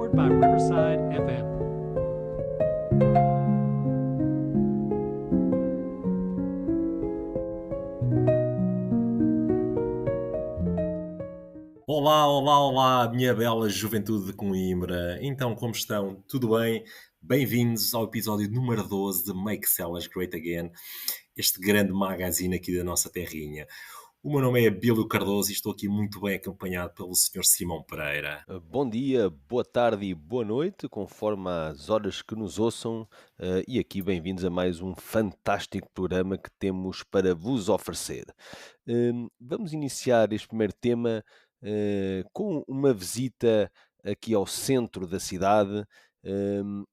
powered by Riverside FM. Olá, olá, olá, minha bela juventude de Coimbra. Então, como estão? Tudo bem? Bem-vindos ao episódio número 12 de Make Sellers Great Again, este grande magazine aqui da nossa terrinha. O meu nome é Abílio Cardoso e estou aqui muito bem acompanhado pelo Sr. Simão Pereira. Bom dia, boa tarde e boa noite, conforme as horas que nos ouçam, e aqui bem-vindos a mais um fantástico programa que temos para vos oferecer. Vamos iniciar este primeiro tema com uma visita aqui ao centro da cidade,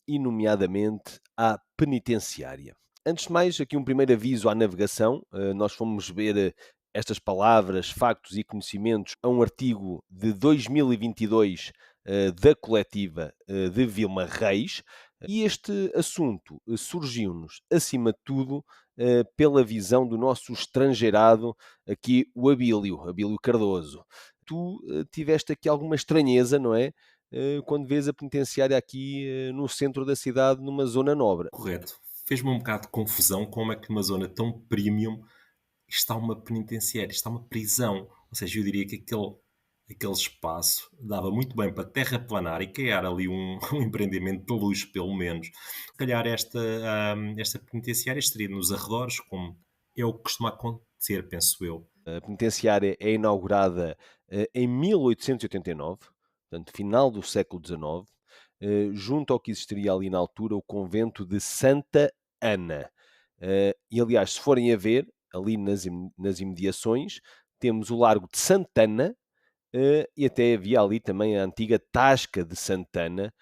e nomeadamente à penitenciária. Antes de mais, aqui um primeiro aviso à navegação. Nós fomos ver estas palavras, factos e conhecimentos a um artigo de 2022 da coletiva de Vilma Reis, e este assunto surgiu-nos, acima de tudo, pela visão do nosso estrangeirado, aqui o Abílio Cardoso. Tu tiveste aqui alguma estranheza, não é? Quando vês a penitenciária aqui no centro da cidade, numa zona nobre. Correto. Fez-me um bocado de confusão como é que numa zona tão premium está uma penitenciária, está uma prisão. Ou seja, eu diria que aquele espaço dava muito bem para terraplanar e criar ali um empreendimento de luxo, pelo menos. Se calhar esta penitenciária estaria nos arredores, como é o que costuma acontecer, penso eu. A penitenciária é inaugurada em 1889, portanto, final do século XIX, junto ao que existiria ali na altura o convento de Santa Ana. E, aliás, se forem a ver, ali nas imediações, temos o Largo de Santana, e até havia ali também a antiga Tasca de Santana,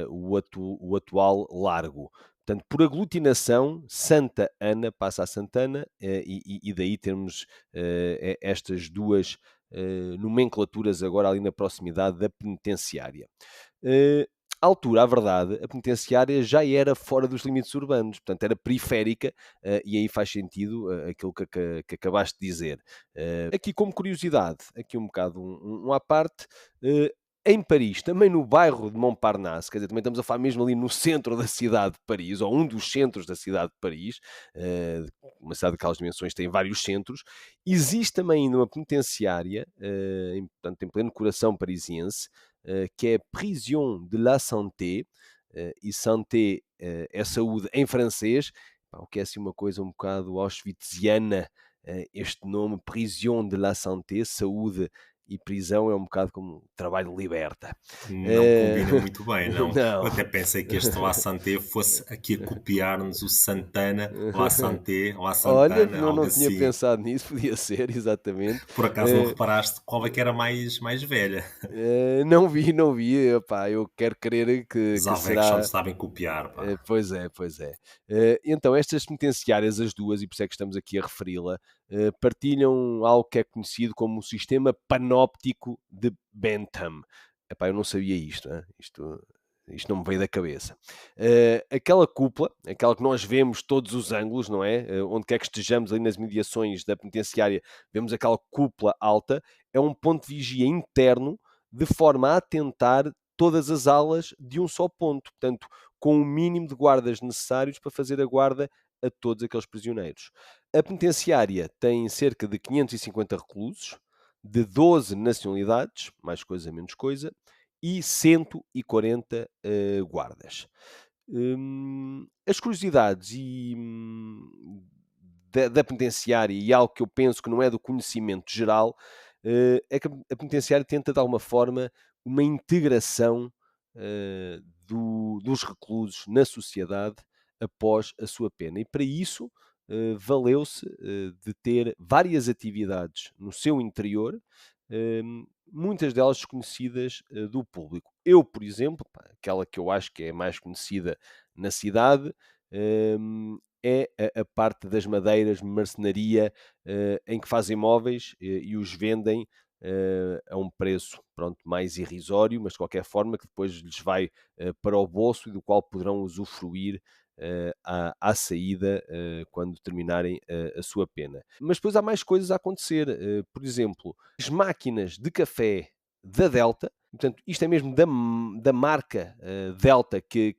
o atual Largo. Portanto, por aglutinação, Santa Ana passa a Santana, e daí temos estas duas nomenclaturas agora ali na proximidade da penitenciária. À altura, a verdade, a penitenciária já era fora dos limites urbanos, portanto era periférica, e aí faz sentido aquilo que acabaste de dizer. Aqui como curiosidade, aqui um bocado um à parte, em Paris, também no bairro de Montparnasse, quer dizer, também estamos a falar mesmo ali no centro da cidade de Paris, ou um dos centros da cidade de Paris, uma cidade daquelas dimensões tem vários centros, existe também ainda uma penitenciária, portanto, em pleno coração parisiense, que é Prison de la Santé, e santé é saúde em francês, o que é assim uma coisa um bocado auschwitziana, este nome, Prison de la Santé, saúde e prisão, é um bocado como trabalho liberta. Não combina muito bem, não. Eu Não. até pensei que este La Santé fosse aqui a copiar-nos o Santana, La Santé, La Olha, Santana, não algo tinha assim. pensado nisso, podia ser, exatamente. Por acaso não reparaste qual é que era mais velha? Não vi, epá, eu quero crer Os que Avex só nos será. sabem copiar, pá. Pois é, pois é. Então, estas penitenciárias, as duas, e por isso é que estamos aqui a referi-la, partilham algo que é conhecido como o sistema panóptico de Bentham. Epá, eu não sabia isto, hein? Isto não me veio da cabeça. Aquela cúpula, aquela que nós vemos todos os ângulos, não é? Onde quer que estejamos ali nas mediações da penitenciária, vemos aquela cúpula alta, é um ponto de vigia interno, de forma a atentar todas as alas de um só ponto. Portanto, com o mínimo de guardas necessários para fazer a guarda a todos aqueles prisioneiros. A penitenciária tem cerca de 550 reclusos, de 12 nacionalidades, mais coisa menos coisa, e 140 guardas. As curiosidades da penitenciária, e algo que eu penso que não é do conhecimento geral, é que a penitenciária tenta de alguma forma uma integração dos reclusos na sociedade após a sua pena. E para isso valeu-se de ter várias atividades no seu interior, muitas delas desconhecidas do público. Eu, por exemplo, aquela que eu acho que é mais conhecida na cidade, é a parte das madeiras, marcenaria, em que fazem móveis e os vendem a um preço, pronto, mais irrisório, mas de qualquer forma que depois lhes vai para o bolso e do qual poderão usufruir à saída, quando terminarem a sua pena. Mas depois há mais coisas a acontecer. Por exemplo, as máquinas de café da Delta, Portanto, isto é mesmo da marca Delta que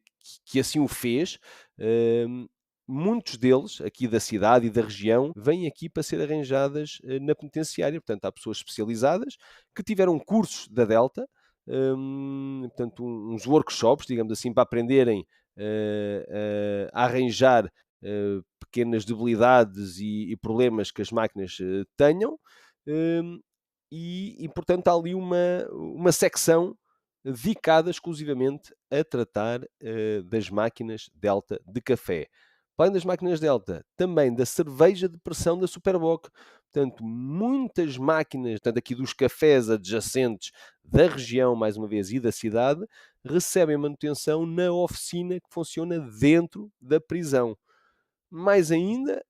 assim o fez. Hum, Muitos deles, aqui da cidade e da região, vêm aqui para ser arranjadas na penitenciária. Portanto, há pessoas especializadas que tiveram cursos da Delta, portanto, uns workshops, digamos assim, para aprenderem a arranjar pequenas debilidades e problemas que as máquinas tenham. hum, portanto, há ali uma secção dedicada exclusivamente a tratar das máquinas Delta de café. Além das máquinas Delta, também da cerveja de pressão da Superboc. Portanto, muitas máquinas, tanto aqui dos cafés adjacentes da região, mais uma vez, e da cidade, recebem manutenção na oficina que funciona dentro da prisão. Mais ainda,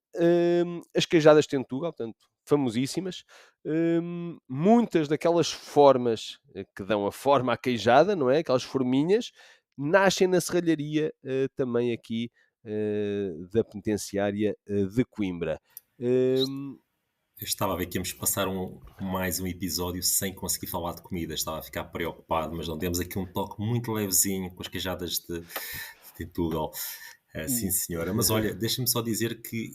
as queijadas de Tentugal, portanto, famosíssimas. Muitas daquelas formas que dão a forma à queijada, não é? Aquelas forminhas, nascem na serralharia também aqui da penitenciária de Coimbra. Hum, Eu estava a ver que íamos passar mais um episódio sem conseguir falar de comida. Estava a ficar preocupado, mas não demos aqui um toque muito levezinho com as queijadas de Portugal. Sim, e- senhora. Mas olha, deixa-me só dizer que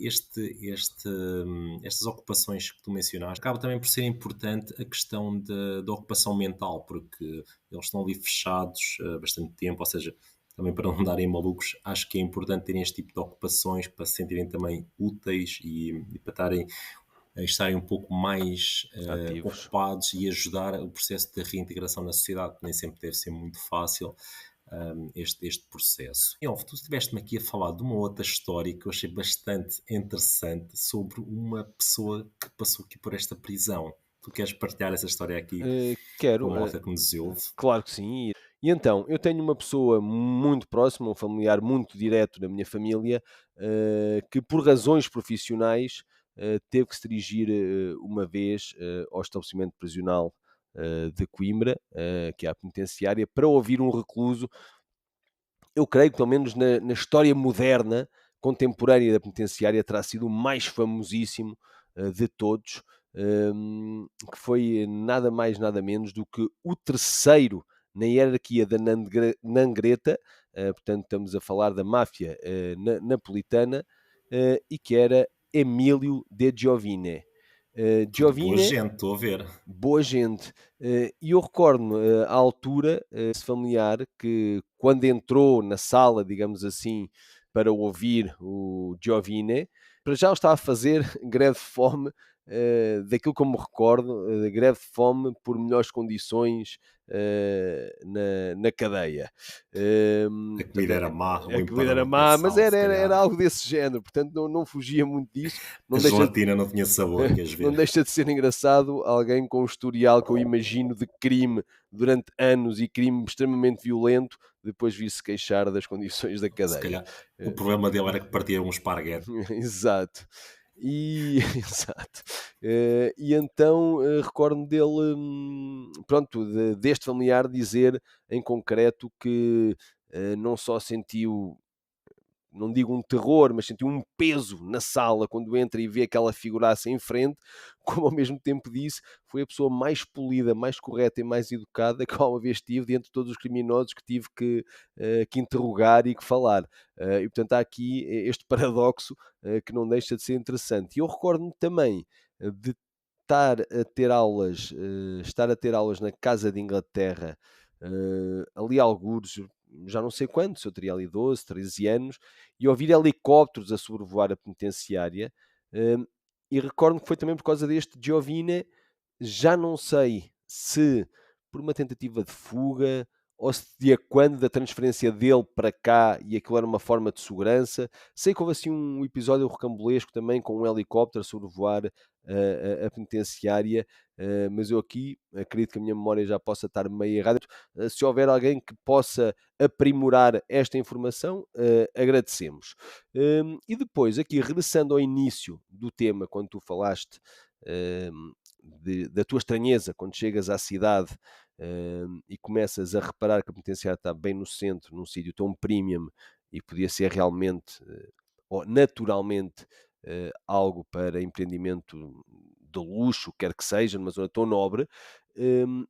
estas ocupações que tu mencionaste acaba também por ser importante a questão da ocupação mental, porque eles estão ali fechados há bastante tempo, ou seja, também para não darem malucos, acho que é importante terem este tipo de ocupações para se sentirem também úteis e para estarem um pouco mais Ativos. ocupados e ajudar o processo de reintegração na sociedade, que nem sempre deve ser muito fácil este processo. E, tu estiveste-me aqui a falar de uma outra história que eu achei bastante interessante sobre uma pessoa que passou aqui por esta prisão. Tu queres partilhar essa história aqui com a Quero, malta que nos ouve? claro que sim. E então, eu tenho uma pessoa muito próxima, um familiar muito direto da minha família, que por razões profissionais teve que se dirigir uma vez ao estabelecimento prisional de Coimbra, que é a penitenciária, para ouvir um recluso. Eu creio que, pelo menos na história moderna, contemporânea da penitenciária, terá sido o mais famosíssimo de todos, que foi nada mais, nada menos do que o terceiro na hierarquia da Nangreta, portanto, estamos a falar da máfia napolitana, e que era Emílio de Giovine. Tudo boa Giovine, gente, estou a ver. boa gente. E eu recordo-me, à altura, esse familiar que quando entrou na sala, digamos assim, para ouvir o Giovine, para já ele estava a fazer greve de fome, daquilo que eu me recordo, greve de fome por melhores condições na cadeia. A Portanto, comida era má, a o comida era empadão tinha má, mas sal, se era calhar. algo desse género, portanto não fugia muito disso. A Não deixa, gelatina não tinha sabor, queres não ver? deixa de ser engraçado alguém com um historial que eu imagino de crime durante anos e crime extremamente violento, depois vir-se queixar das condições da Se cadeia. calhar o problema dele era que partia um esparguete. Exato. Exato. E então recordo-me dele, pronto, deste familiar dizer em concreto que não só sentiu, não digo um terror, mas sentiu um peso na sala quando entra e vê aquela figuraça em frente, como ao mesmo tempo disse, foi a pessoa mais polida, mais correta e mais educada que alguma vez tive dentre todos os criminosos que tive que interrogar e que falar. E portanto há aqui este paradoxo que não deixa de ser interessante. E eu recordo-me também de estar a ter aulas na Casa de Inglaterra, ali algures, já não sei quantos, eu teria ali 12, 13 anos, e ouvir helicópteros a sobrevoar a penitenciária. hum, e recordo que foi também por causa deste Giovine, já não sei se por uma tentativa de fuga ou se de a quando da transferência dele para cá e aquilo era uma forma de segurança. Sei que houve assim um episódio rocambolesco também com um helicóptero a sobrevoar a penitenciária, mas eu aqui acredito que a minha memória já possa estar meio errada. Se houver alguém que possa aprimorar esta informação, agradecemos. E depois, aqui, regressando ao início do tema, quando tu falaste da tua estranheza, quando chegas à cidade e começas a reparar que a penitenciária está bem no centro, num sítio tão premium e podia ser realmente, ou naturalmente, algo para empreendimento de luxo, quer que seja, numa zona tão nobre,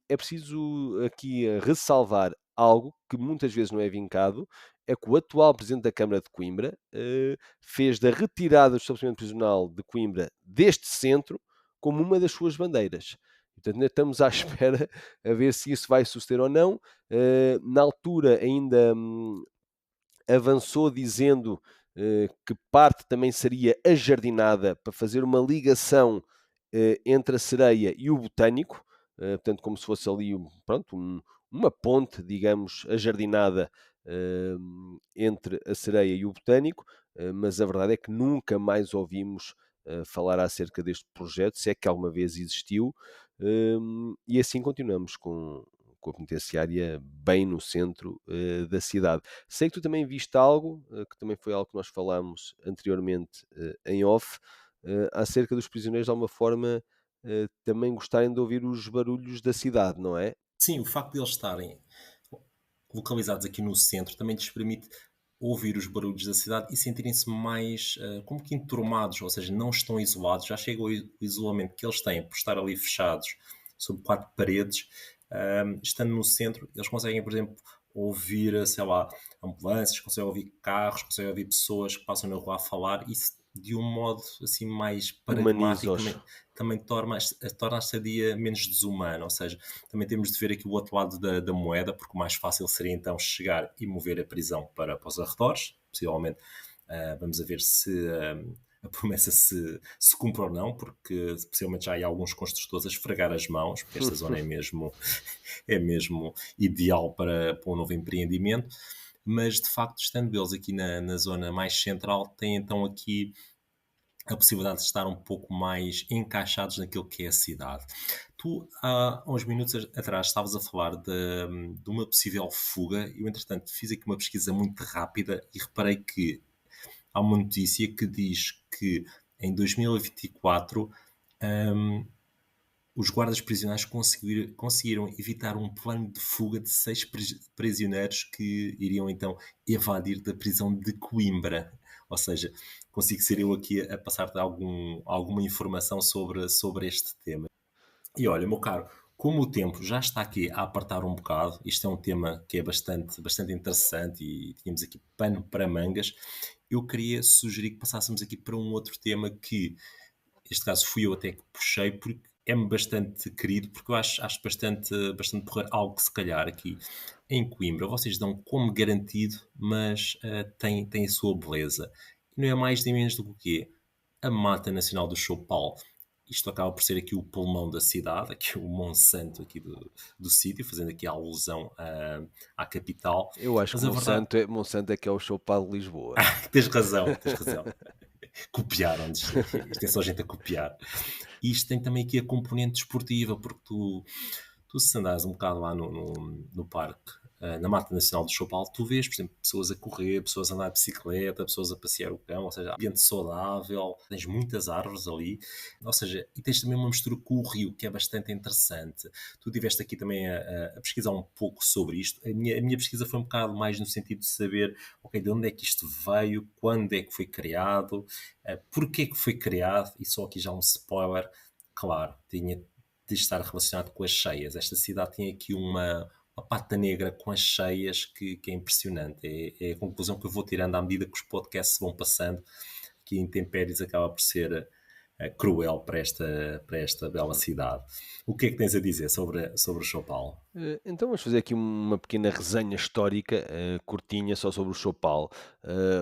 é preciso aqui ressalvar algo que muitas vezes não é vincado, é que o atual presidente da Câmara de Coimbra fez da retirada do estabelecimento prisional de Coimbra deste centro como uma das suas bandeiras. Portanto, ainda estamos à espera a ver se isso vai suceder ou não. Na altura ainda avançou dizendo que parte também seria ajardinada para fazer uma ligação entre a Sereia e o Botânico, portanto, como se fosse ali pronto, uma ponte, digamos, ajardinada entre a Sereia e o Botânico, mas a verdade é que nunca mais ouvimos falar acerca deste projeto, se é que alguma vez existiu, e assim continuamos com a penitenciária bem no centro da cidade. Sei que tu também viste algo, que também foi algo que nós falámos anteriormente em off, acerca dos prisioneiros de alguma forma também gostarem de ouvir os barulhos da cidade, não é? Sim, o facto de eles estarem localizados aqui no centro também lhes permite ouvir os barulhos da cidade e sentirem-se mais como que enturmados, ou seja, não estão isolados. Já chega o isolamento que eles têm por estar ali fechados sob quatro paredes. Estando no centro, eles conseguem, por exemplo, ouvir, sei lá, ambulâncias, conseguem ouvir carros, conseguem ouvir pessoas que passam na rua a falar. Isso de um modo assim mais pragmático Humaniza-os. também torna a estadia menos desumana, ou seja, também temos de ver aqui o outro lado da moeda, porque o mais fácil seria então chegar e mover a prisão para os arredores, possivelmente. Vamos a ver se a promessa se cumpre ou não, porque possivelmente já há alguns construtores a esfregar as mãos, porque esta zona é mesmo ideal para um novo empreendimento. Mas de facto, estando eles aqui na zona mais central, têm então aqui a possibilidade de estar um pouco mais encaixados naquilo que é a cidade. Tu, há uns minutos atrás, estavas a falar de uma possível fuga. Eu, entretanto, fiz aqui uma pesquisa muito rápida e reparei que há uma notícia que diz que em 2024 hum, os guardas prisionais conseguiram evitar um plano de fuga de 6 prisioneiros que iriam então evadir da prisão de Coimbra. Ou seja, consigo ser eu aqui a passar-te alguma informação sobre este tema. E olha, meu caro, como o tempo já está aqui a apertar um bocado, isto é um tema que é bastante interessante e tínhamos aqui pano para mangas, eu queria sugerir que passássemos aqui para um outro tema que, neste caso, fui eu até que puxei, porque é-me bastante querido, porque eu acho bastante porreiro, algo que se calhar aqui em Coimbra vocês dão como garantido, mas tem a sua beleza. E não é mais nem menos do que o quê? A Mata Nacional do Choupal. Isto acaba por ser aqui o pulmão da cidade, aqui o Monsanto aqui do sítio, fazendo aqui a alusão à capital. Eu acho que Mas a verdade, Monsanto é que é o Choupal de Lisboa. tens razão, tens razão. Copiaram-nos. Isto é só gente a copiar. E isto tem também aqui a componente desportiva, porque tu se andares um bocado lá no parque, na Mata Nacional do Choupal, tu vês, por exemplo, pessoas a correr, pessoas a andar de bicicleta, pessoas a passear o cão, ou seja, ambiente saudável, tens muitas árvores ali, ou seja, e tens também uma mistura com o rio, que é bastante interessante. Tu estiveste aqui também a pesquisar um pouco sobre isto. A minha pesquisa foi um bocado mais no sentido de saber, ok, de onde é que isto veio, quando é que foi criado, porquê que foi criado, e só aqui já um spoiler, claro, tinha de estar relacionado com as cheias. Esta cidade tem aqui uma pata negra com as cheias que é impressionante. É a conclusão que eu vou tirando à medida que os podcasts vão passando. Aqui em Intempéries acaba por ser cruel para esta bela cidade. O que é que tens a dizer sobre o São Paulo? Então vamos fazer aqui uma pequena resenha histórica, curtinha, só sobre o Choupal.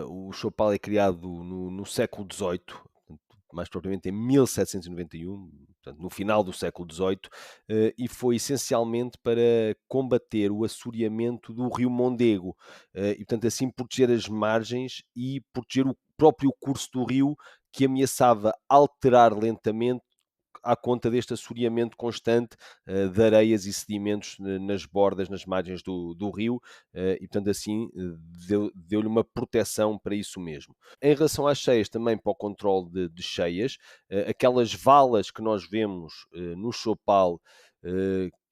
O Choupal é criado no século XVIII, portanto, mais propriamente em 1791, portanto, no final do século XVIII, e foi essencialmente para combater o assoreamento do rio Mondego, e portanto assim proteger as margens e proteger o próprio curso do rio, que ameaçava alterar lentamente à conta deste assoreamento constante de areias e sedimentos nas bordas, nas margens do rio, e portanto assim deu-lhe uma proteção para isso mesmo. Em relação às cheias, também para o controle de cheias, aquelas valas que nós vemos no Choupal,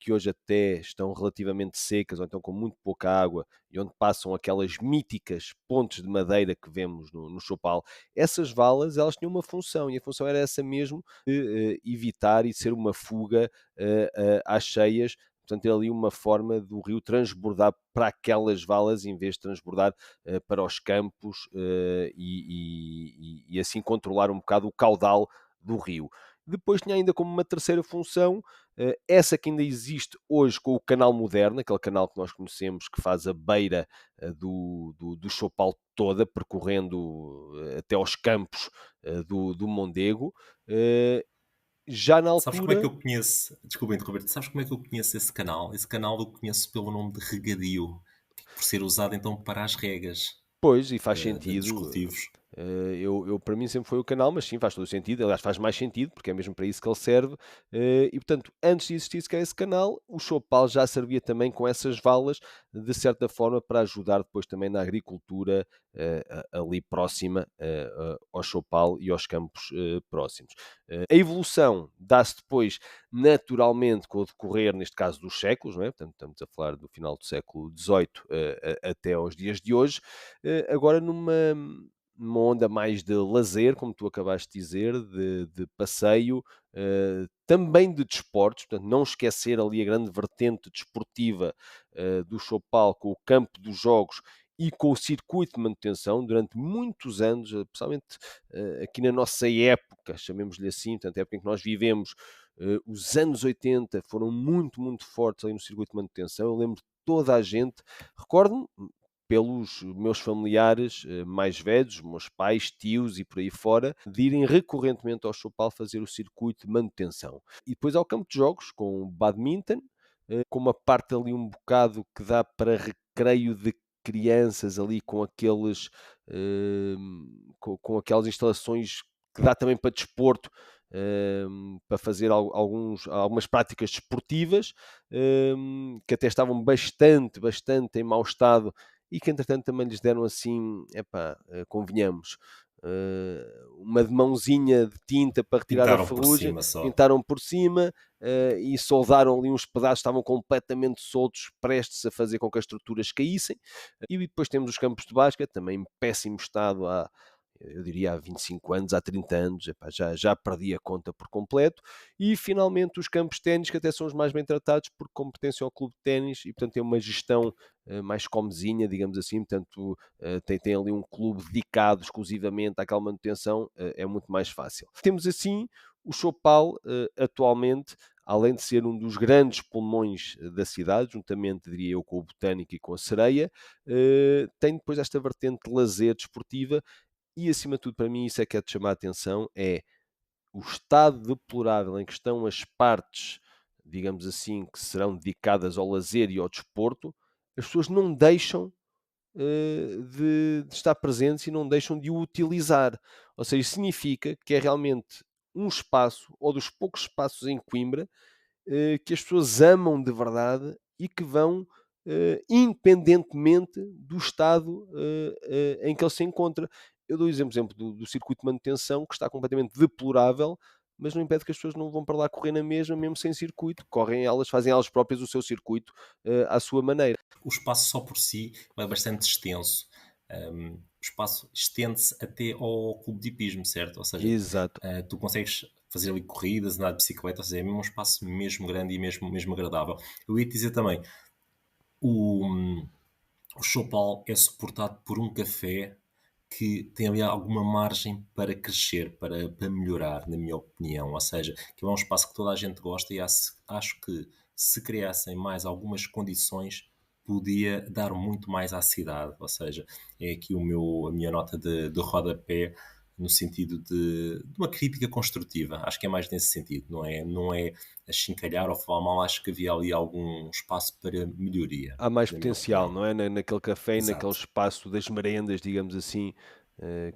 que hoje até estão relativamente secas ou então com muito pouca água e onde passam aquelas míticas pontes de madeira que vemos no Chopal, essas valas elas tinham uma função e a função era essa mesmo, de evitar e ser uma fuga às cheias. Portanto, ter ali uma forma do rio transbordar para aquelas valas em vez de transbordar para os campos e assim controlar um bocado o caudal do rio. Depois tinha ainda como uma terceira função, essa que ainda existe hoje com o canal moderno, aquele canal que nós conhecemos que faz a beira do Chopal toda, percorrendo até aos campos do Mondego. Já na Sabes como é que altura, eu conheço? Desculpa interromper. Sabes como é que eu conheço esse canal? Esse canal eu conheço pelo nome de regadio, por ser usado então para as regas pois, e faz dos sentido. cultivos. Para mim sempre foi o canal, mas sim, faz todo o sentido. Aliás, faz mais sentido, porque é mesmo para isso que ele serve. E portanto, antes de existir sequer esse canal, o Chopal já servia também com essas valas, de certa forma, para ajudar depois também na agricultura ali próxima ao Chopal e aos campos próximos. A evolução dá-se depois naturalmente com o decorrer, neste caso, dos séculos, não é? Portanto, estamos a falar do final do século XVIII até aos dias de hoje, agora numa onda mais de lazer, como tu acabaste de dizer, de passeio, também de desportos, portanto, não esquecer ali a grande vertente desportiva do Chopal com o campo dos jogos e com o circuito de manutenção durante muitos anos, principalmente aqui na nossa época, chamemos-lhe assim, portanto, a época em que nós vivemos, os anos 80 foram muito, muito fortes ali no circuito de manutenção. Eu lembro de toda a gente, recordo-me pelos meus familiares mais velhos, meus pais, tios e por aí fora, de irem recorrentemente ao Chopal fazer o circuito de manutenção. E depois ao campo de jogos, com badminton, com uma parte ali um bocado que dá para recreio de crianças ali com aqueles com aquelas instalações que dá também para desporto, para fazer algumas práticas desportivas, que até estavam bastante em mau estado e que entretanto também lhes deram assim, epá, convenhamos, uma de mãozinha de tinta para retirar a Pintaram por ferrugem, cima só. pintaram por cima e soldaram ali uns pedaços, estavam completamente soltos, prestes a fazer com que as estruturas caíssem. E depois temos os campos de basquete, também em péssimo estado eu diria há 25 anos, há 30 anos, epá, já perdi a conta por completo. E finalmente os campos de ténis, que até são os mais bem tratados, porque como pertencem ao clube de ténis e portanto tem uma gestão mais comezinha, digamos assim, portanto tem ali um clube dedicado exclusivamente àquela manutenção, é muito mais fácil. Temos assim o Chopal atualmente, além de ser um dos grandes pulmões da cidade, juntamente, diria eu, com o Botânico e com a Sereia, tem depois esta vertente de lazer desportiva e, acima de tudo, para mim, isso é que é de chamar a atenção, é o estado deplorável em que estão as partes, digamos assim, que serão dedicadas ao lazer e ao desporto, as pessoas não deixam de estar presentes e não deixam de o utilizar. Ou seja, significa que é realmente um espaço, ou dos poucos espaços em Coimbra, que as pessoas amam de verdade e que vão independentemente do estado em que ele se encontra. Eu dou o exemplo do circuito de manutenção, que está completamente deplorável, mas não impede que as pessoas não vão para lá correr na mesma, mesmo sem circuito. Correm elas, fazem elas próprias o seu circuito à sua maneira. O espaço só por si é bastante extenso. O espaço estende-se até ao clube de hipismo, certo? Ou seja, Exato. tu consegues fazer ali corridas, andar de bicicleta, ou seja, é mesmo um espaço mesmo grande e mesmo agradável. Eu ia te dizer também, o, o Chopal é suportado por um café que tem ali alguma margem para crescer, para melhorar, na minha opinião. Ou seja, que é um espaço que toda a gente gosta e acho que se criassem mais algumas condições podia dar muito mais à cidade. Ou seja, é aqui a minha nota de rodapé no sentido de uma crítica construtiva. Acho que é mais nesse sentido, não é achincalhar ou falar mal. Acho que havia ali algum espaço para melhoria, Há mais na minha potencial, opinião. não é? Naquele café e naquele Exato. espaço das merendas, digamos assim,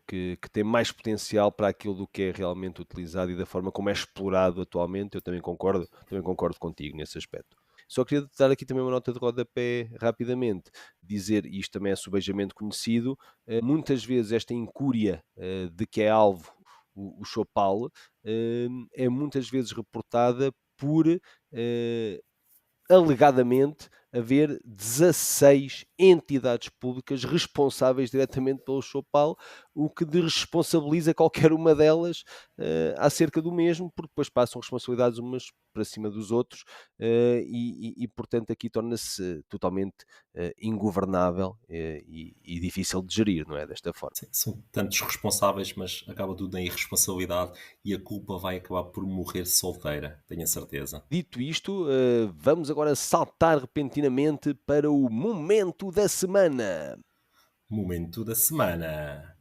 que tem mais potencial para aquilo do que é realmente utilizado e da forma como é explorado atualmente. Eu também concordo contigo nesse aspecto. Só queria dar aqui também uma nota de rodapé rapidamente, dizer, e isto também é subejamente conhecido, muitas vezes esta incúria de que é alvo o Chopal é muitas vezes reportada por alegadamente haver 16 entidades públicas responsáveis diretamente pelo Chopal, o que desresponsabiliza qualquer uma delas acerca do mesmo, porque depois passam responsabilidades umas para cima dos outros portanto, aqui torna-se totalmente ingovernável e difícil de gerir, não é? Desta forma. Sim, são tantos responsáveis, mas acaba tudo em irresponsabilidade e a culpa vai acabar por morrer solteira, tenho a certeza. Dito isto, vamos agora saltar repentinamente para o momento da semana. Momento da semana.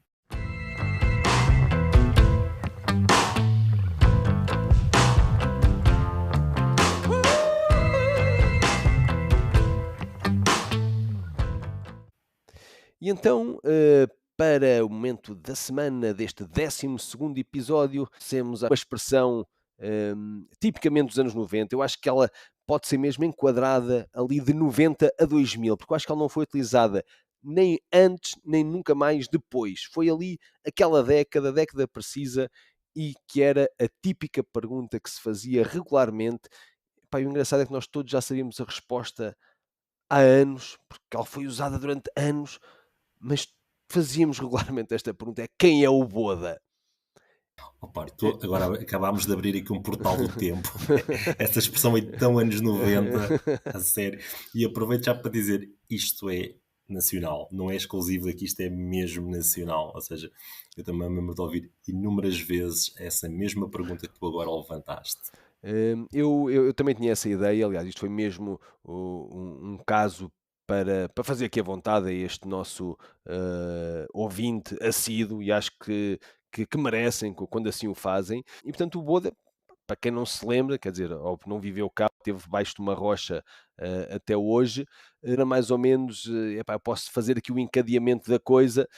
E então, para o momento da semana deste 12º episódio, temos a expressão tipicamente dos anos 90. Eu acho que ela pode ser mesmo enquadrada ali de 90 a 2000, porque eu acho que ela não foi utilizada nem antes, nem nunca mais depois. Foi ali aquela década precisa, e que era a típica pergunta que se fazia regularmente. Pá, e o engraçado é que nós todos já sabíamos a resposta há anos, porque ela foi usada durante anos, mas fazíamos regularmente esta pergunta: é quem é o Boda? Opa, agora acabámos de abrir aqui um portal do tempo. Essa expressão é tão anos 90, a sério. E aproveito já para dizer, isto é nacional, não é exclusivo daqui, isto é mesmo nacional. Ou seja, eu também me lembro de ouvir inúmeras vezes essa mesma pergunta que tu agora levantaste. Eu também tinha essa ideia, aliás, isto foi mesmo um caso para fazer aqui a vontade a este nosso ouvinte assíduo, e acho que merecem quando assim o fazem. E portanto, o Boda, para quem não se lembra, quer dizer, ou não viveu cá, esteve debaixo de uma rocha até hoje, era mais ou menos, epá, eu posso fazer aqui o encadeamento da coisa,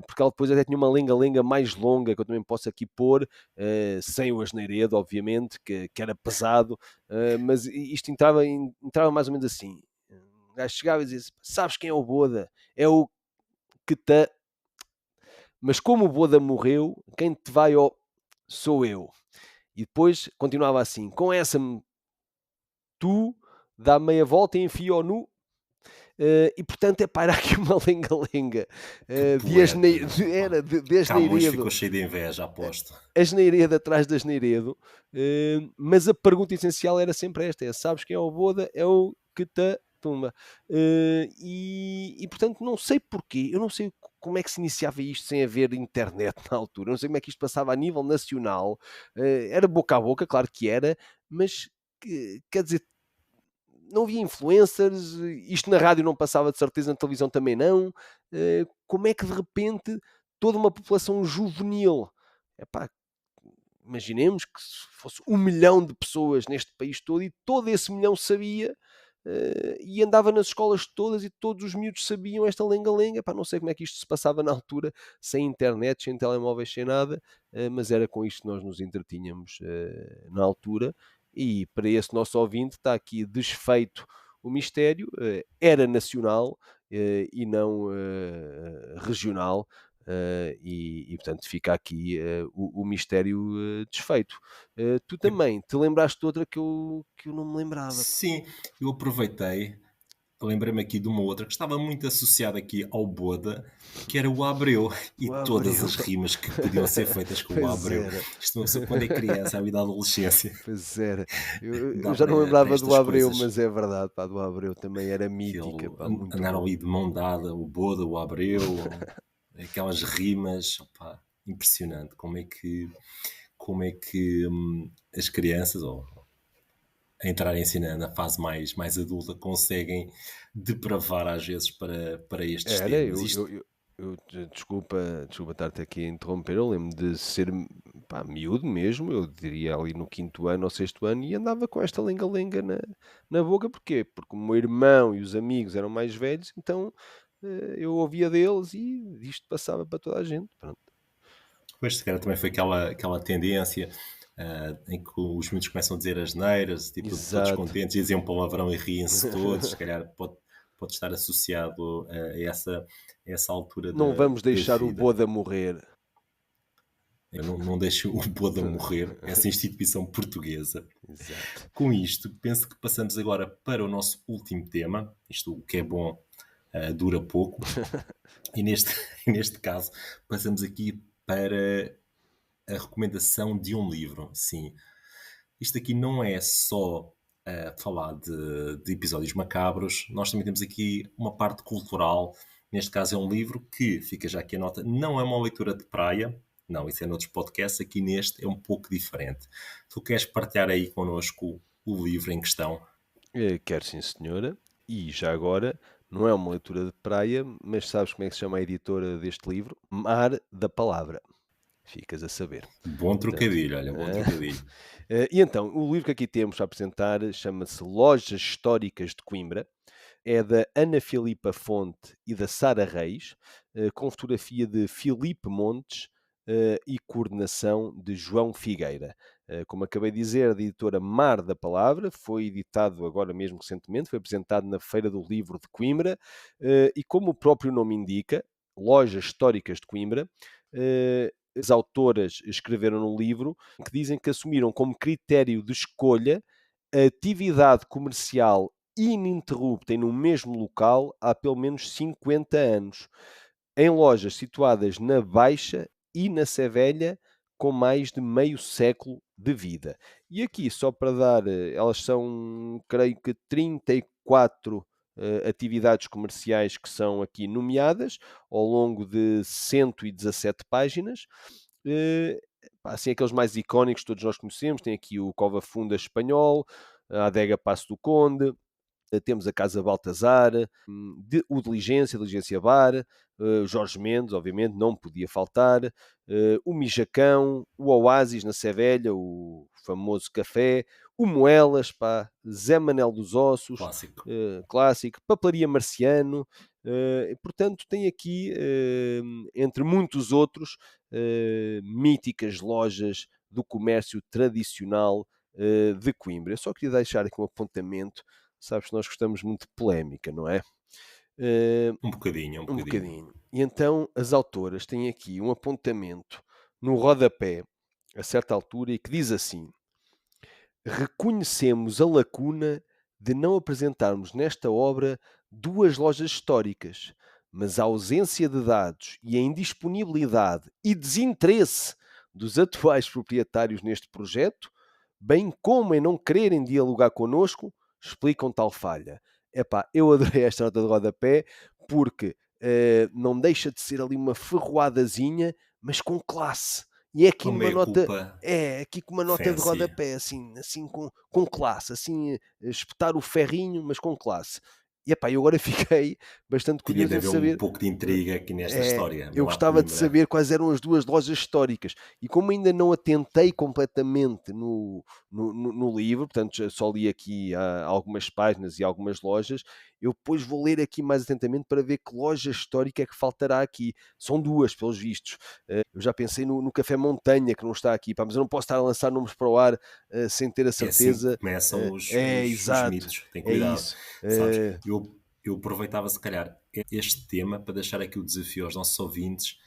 porque ela depois até tinha uma lenga-lenga mais longa, que eu também posso aqui pôr, sem o asneiredo, obviamente, que era pesado, mas isto entrava mais ou menos assim. O gajo chegava e dizia: sabes quem é o Boda? É o que te... Mas como o Boda morreu, quem te vai ao... sou eu. E depois continuava assim: com essa tu dá meia volta e enfia-o nu. E portanto, era aqui uma lenga-lenga Que poeta, pá. de Camões ficou asneiredo, cheio de inveja, aposto. asneiredo atrás de asneiredo, mas a pergunta essencial era sempre esta: é, sabes quem é o Boda? É o que te tumba. Portanto, não sei porquê, eu não sei como é que se iniciava isto sem haver internet na altura, eu não sei como é que isto passava a nível nacional, era boca a boca, claro que era, mas quer dizer, não havia influencers, isto na rádio não passava de certeza, na televisão também não. Como é que de repente toda uma população juvenil, epá, imaginemos que se fosse 1 milhão de pessoas neste país todo e todo esse milhão sabia, e andava nas escolas todas e todos os miúdos sabiam esta lenga-lenga. Epá, não sei como é que isto se passava na altura, sem internet, sem telemóveis, sem nada, mas era com isto que nós nos entretínhamos na altura. E para esse nosso ouvinte está aqui desfeito o mistério, era nacional e não regional, portanto fica aqui o mistério desfeito. Tu também te lembraste de outra que eu não me lembrava. Sim, eu aproveitei, lembrei-me aqui de uma outra que estava muito associada aqui ao Boda, que era o Abreu, e O todas Abreu. as rimas que podiam ser feitas com o Pois Abreu. era, Isto uma pessoa, quando é criança, a vida da adolescência, pois era. Eu dá já não para lembrava do estas Abreu, coisas. mas é verdade, pá, do Abreu também era Que mítica, ele pá, muito andaram bom. ali de mão dada, o Boda, o Abreu, aquelas rimas, opá, impressionante. Como é que as crianças, ou a entrarem assim na fase mais adulta, conseguem depravar às vezes para estes Era, temas. Isto, desculpa estar-te aqui a interromper, eu lembro de ser, pá, miúdo mesmo, eu diria ali no quinto ano ou sexto ano, e andava com esta lenga-lenga na boca. Porquê? Porque o meu irmão e os amigos eram mais velhos, então eu ouvia deles e isto passava para toda a gente. Pronto. pois, se calhar também foi aquela tendência em que os miúdos começam a dizer asneiras, tipo, todos Exato. contentes, e diziam palavrão e riem-se todos. Se calhar pode estar associado a essa altura Não vamos da deixar o vida. Boda morrer. Não deixe o Boda morrer, essa instituição portuguesa. Exato. Com isto, penso que passamos agora para o nosso último tema. Isto, o que é bom, dura pouco. E neste, neste caso, passamos aqui para a recomendação de um livro. Sim, isto aqui não é só falar de episódios macabros, nós também temos aqui uma parte cultural. Neste caso é um livro que, fica já aqui a nota, não é uma leitura de praia. Não, isso é noutros podcasts. Aqui neste é um pouco diferente. Tu queres partilhar aí connosco o livro em questão? Quero sim, senhora. E já agora, não é uma leitura de praia, mas sabes como é que se chama a editora deste livro? Mar da Palavra. Ficas a saber. Bom Portanto, trocadilho, olha, bom trocadilho. E então, o livro que aqui temos a apresentar chama-se Lojas Históricas de Coimbra. É da Ana Filipa Fonte e da Sara Reis, com fotografia de Filipe Montes e coordenação de João Figueira. Como acabei de dizer, da editora Mar da Palavra, foi editado agora mesmo recentemente, foi apresentado na Feira do Livro de Coimbra, e como o próprio nome indica, Lojas Históricas de Coimbra, as autoras escreveram no livro que dizem que assumiram como critério de escolha a atividade comercial ininterrupta e no mesmo local há pelo menos 50 anos, em lojas situadas na Baixa e na Sevelha, com mais de meio século de vida. E aqui, só para dar, elas são, creio que 34 atividades comerciais que são aqui nomeadas, ao longo de 117 páginas. Assim, aqueles mais icónicos que todos nós conhecemos, tem aqui o Cova Funda Espanhol, a Adega Passo do Conde, temos a Casa Baltazar, o Diligência Bar, Jorge Mendes, obviamente, não podia faltar, o Mijacão, o Oásis na Sevelha, o famoso café, o Moelas, pá, Zé Manel dos Ossos, Clássico. clássico, Papelaria Marciano, portanto tem aqui, entre muitos outros, míticas lojas do comércio tradicional de Coimbra. Eu só queria deixar aqui um apontamento. Sabes que nós gostamos muito de polémica, não é? Um bocadinho, um Um bocadinho. bocadinho. E então as autoras têm aqui um apontamento no rodapé, a certa altura, e que diz assim: reconhecemos a lacuna de não apresentarmos nesta obra duas lojas históricas, mas a ausência de dados e a indisponibilidade e desinteresse dos atuais proprietários neste projeto, bem como em não quererem dialogar connosco, explicam tal falha. Epá, eu adorei esta nota de rodapé porque não deixa de ser ali uma ferroadazinha, mas com classe. E é aqui Com numa meia nota, culpa aqui com uma nota de fancy. rodapé, assim com classe, assim, espetar o ferrinho, mas com classe. E epá, eu agora fiquei bastante Tinha curioso de em haver um saber. pouco de intriga aqui nesta É, história. Vê eu lá gostava de Coimbra. saber quais eram as duas lojas históricas. E como ainda não atentei completamente no livro, portanto já só li aqui algumas páginas e algumas lojas, eu depois vou ler aqui mais atentamente para ver que loja histórica é que faltará aqui. São duas, pelos vistos. Eu já pensei no Café Montanha, que não está aqui, pá, mas eu não posso estar a lançar nomes para o ar sem ter a É assim que certeza. começam É, os exato, mitos. Tem é cuidado. isso. Sabes, eu aproveitava, se calhar, este tema para deixar aqui o desafio aos nossos ouvintes.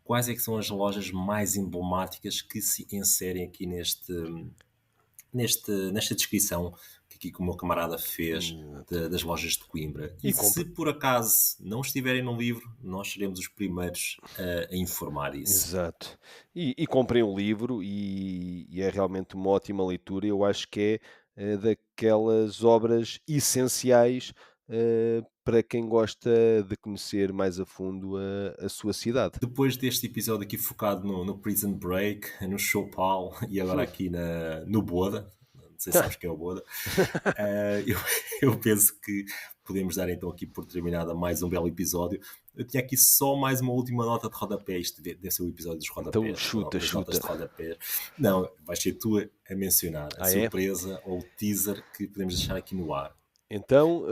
Quais é que são as lojas mais emblemáticas que se inserem aqui nesta descrição que aqui que o meu camarada fez das lojas de Coimbra? E E se compre. por acaso não estiverem no livro, nós seremos os primeiros a informar isso. Exato. E comprem o livro e é realmente uma ótima leitura. Eu acho que é daquelas obras essenciais para quem gosta de conhecer mais a fundo a sua cidade. Depois deste episódio aqui focado no Prison Break, no Chopal e agora aqui no Boda, não sei se sabes quem é o Boda, eu, eu penso que podemos dar então aqui por terminada mais um belo episódio. Eu tinha aqui só mais uma última nota de rodapé. Isto deve ser o episódio dos Então rodapés, chuta, das notas de chuta. rodapé. Não, vais ser tu a mencionar a Ah, é? surpresa ou o teaser que podemos deixar aqui no ar. Então,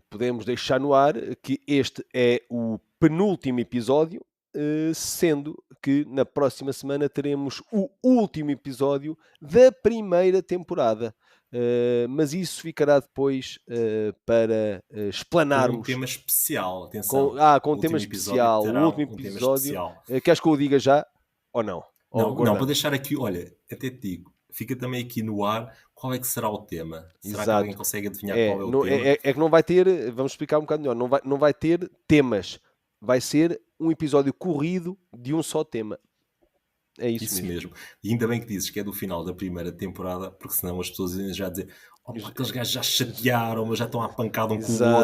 podemos deixar no ar que este é o penúltimo episódio, sendo que na próxima semana teremos o último episódio da primeira temporada. Mas isso ficará depois para Com um explanarmos tema especial, com, atenção. com O um tema último episódio especial. O terá último um tema episódio. especial. Queres que eu o diga já ou não? Ou Não, guardamos? para deixar aqui, olha, até te digo, fica também aqui no ar qual é que será o tema. Será que alguém Exato. consegue adivinhar qual é o Não, tema? é que não vai ter, vamos explicar um bocado melhor, não vai ter temas. Vai ser um episódio corrido de um só tema. É isso Isso mesmo. mesmo. E ainda bem que dizes que é do final da primeira temporada, porque senão as pessoas iam já dizer: "Oh, pá, aqueles gajos já chatearam, mas já estão à pancada um com o Exato. outro.